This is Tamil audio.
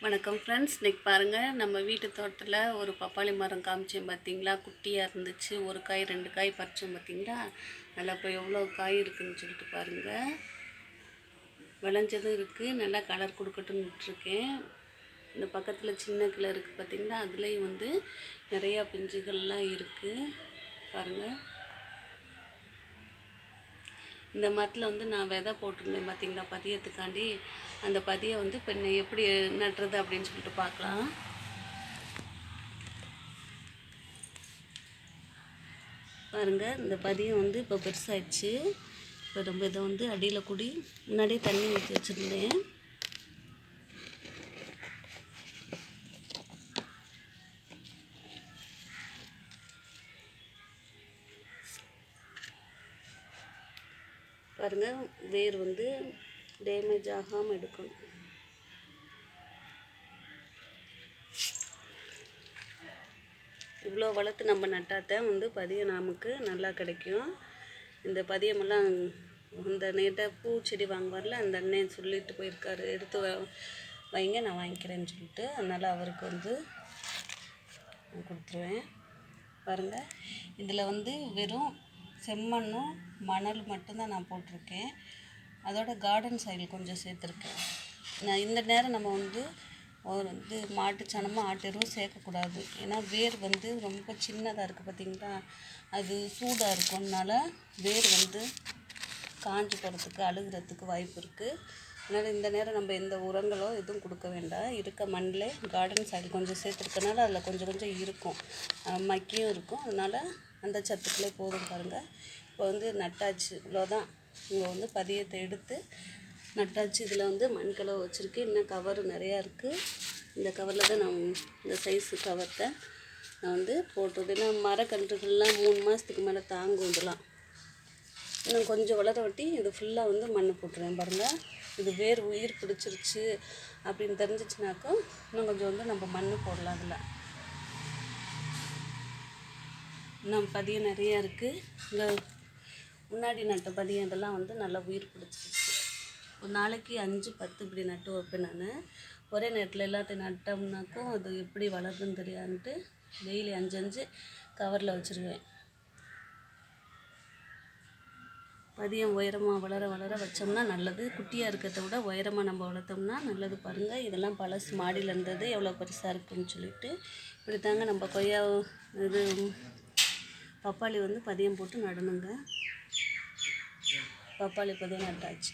வணக்கம் ஃப்ரெண்ட்ஸ். இன்றைக்கி பாருங்கள், நம்ம வீட்டு தோட்டத்தில் ஒரு பப்பாளி மரம் காமிச்சேன் பார்த்தீங்களா. குட்டியாக இருந்துச்சு. ஒரு காய் 2 காய் பறித்தோம் பார்த்தீங்களா. நல்லா இப்போ எவ்வளோ காய் இருக்குதுன்னு சொல்லிட்டு பாருங்கள். விளைஞ்சதும் இருக்குது. நல்லா கலர் கொடுக்கட்டும்னு விட்டுருக்கேன். இந்த பக்கத்தில் சின்ன கிளை இருக்குது பார்த்தீங்களா. அதுலேயும் வந்து நிறையா பிஞ்சுகள்லாம் இருக்குது பாருங்கள். இந்த மரத்தில் வந்து நான் விதை போட்டிருந்தேன் பார்த்தீங்களா, பதியத்துக்காண்டி. அந்த பதியை வந்து இப்போ எப்படி நட்டுறது அப்படின்னு சொல்லிட்டு பார்க்கலாம். பாருங்கள், இந்த பதியம் வந்து இப்போ பெருசாகிடுச்சு. இப்போ நம்ம இதை வந்து அடியில் கூடி முன்னாடியே தண்ணி ஊற்றி வச்சுருந்தேன். பாருங்கள், வேர் வந்து டேமேஜ் ஆகாமல் எடுக்கணும். இவ்வளோ வளர்த்து நம்ம நட்டாத்தான் வந்து பதியம் நமக்கு நல்லா கிடைக்கும். இந்த பதியமெல்லாம் இந்த நேற்ற பூச்செடி வாங்குவார்ல, அந்த அண்ணன் சொல்லிட்டு போயிருக்காரு, எடுத்து வைங்க நான் வாங்கிக்கிறேன்னு சொல்லிட்டு. அதனால் அவருக்கு வந்து கொடுத்துருவேன். பாருங்கள், இதில் வந்து வெறும் செம்மண்ணும் மணல் மட்டும்தான் நான் போட்டிருக்கேன். அதோட கார்டன் சாயில் கொஞ்சம் சேர்த்துருக்கேன். நான் இந்த நேரம் நம்ம வந்து மாட்டு சாணமும் ஆட்டு எருவும் சேர்க்கக்கூடாது. ஏன்னா வேர் வந்து ரொம்ப சின்னதாக இருக்குது பார்த்திங்களா. அது சூடாக இருக்கும்னால வேர் வந்து காஞ்சி போகிறதுக்கு அழுகிறதுக்கு வாய்ப்பு இருக்குது. அதனால் இந்த நேரம் நம்ம எந்த உரங்களோ எதுவும் கொடுக்க வேண்டாம். இருக்க மண்ணில் கார்டன் சாயில் கொஞ்சம் சேர்த்துருக்கனால அதில் கொஞ்சம் கொஞ்சம் இருக்கும், மக்கியும் இருக்கும். அதனால் அந்த சத்துக்களே போதும். பாருங்கள், இப்போ வந்து நட்டாச்சு. இவ்வளோதான். இங்கே வந்து பதியத்தை எடுத்து நட்டாச்சு. இதில் வந்து மண்கலவை வச்சுருக்கேன். இன்னும் கவர் நிறையா இருக்குது. இந்த கவரில் தான் நான் இந்த சைஸு கவர்த்தை நான் வந்து போட்டுருது. ஏன்னா மரக்கன்றுகள்லாம் 3 மாதத்துக்கு மேலே தாங்கும். இதெல்லாம் இன்னும் கொஞ்சம் வளர வட்டி இது ஃபுல்லாக வந்து மண் போட்டுருவேன். பாருங்கள், இது வேர் உயிர் பிடிச்சிருச்சு அப்படின்னு தெரிஞ்சிச்சுனாக்கா இன்னும் கொஞ்சம் வந்து நம்ம மண் போடலாம். அதில் இன்னும் பதியம் நிறையா இருக்குது. இங்கே முன்னாடி நட்ட பதியம் இதெல்லாம் வந்து நல்லா உயிர் பிடிச்சிருச்சு. ஒரு நாளைக்கு 5-10 இப்படி நட்டு வைப்பேன் நான். ஒரே நேரத்தில் எல்லாத்தையும் நட்டோம்னாக்கும் அது எப்படி வளருதுன்னு தெரியாதுன்ட்டு டெய்லி 5 கவரில் வச்சுருவேன். பதியம் உயரமாக வளர வளர வச்சோம்னா நல்லது. குட்டியாக இருக்கிறத விட உயரமாக நம்ம வளர்த்தோம்னா நல்லது. பாருங்கள், இதெல்லாம் பழசு மாடியில் இருந்தது, எவ்வளோ பெருசாக இருக்குதுன்னு சொல்லிட்டு. இப்படி தாங்க நம்ம கொய்யா இது பப்பாளி வந்து பதியம் போட்டு நடணுங்க. பப்பாளி பதியம் நட்டாச்சு.